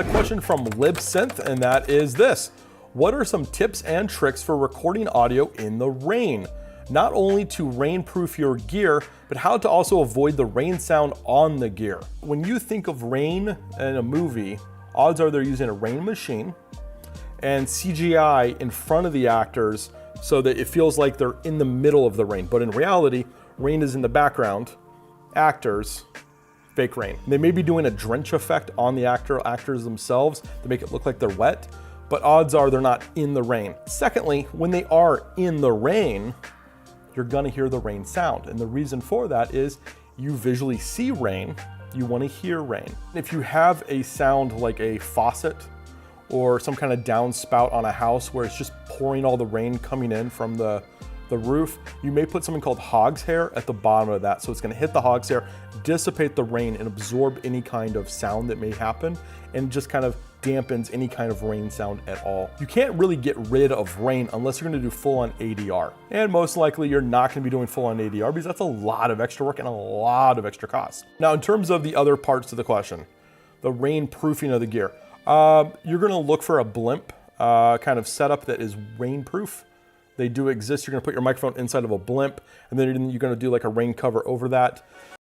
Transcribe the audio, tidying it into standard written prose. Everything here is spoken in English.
A question from LibSynth, and that is this. What are some tips and tricks for recording audio in the rain? Not only to rainproof your gear, but how to also avoid the rain sound on the gear. When you think of rain in a movie, odds are they're using a rain machine and CGI in front of the actors so that it feels like they're in the middle of the rain. But in reality, rain is in the background, actors, fake rain. They may be doing a drench effect on the actors themselves to make it look like they're wet, but odds are they're not in the rain. Secondly, when they are in the rain, you're gonna hear the rain sound. And the reason for that is you visually see rain, you wanna hear rain. If you have a sound like a faucet or some kind of downspout on a house where it's just pouring all the rain coming in from the roof, you may put something called hog's hair at the bottom of that. So it's gonna hit the hog's hair, dissipate the rain and absorb any kind of sound that may happen and just kind of dampens any kind of rain sound at all. You can't really get rid of rain unless you're gonna do full on ADR. And most likely you're not gonna be doing full on ADR because that's a lot of extra work and a lot of extra cost. Now, in terms of the other parts of the question, the rain proofing of the gear, you're gonna look for a blimp kind of setup that is rainproof. They do exist. You're gonna put your microphone inside of a blimp and then you're gonna do like a rain cover over that.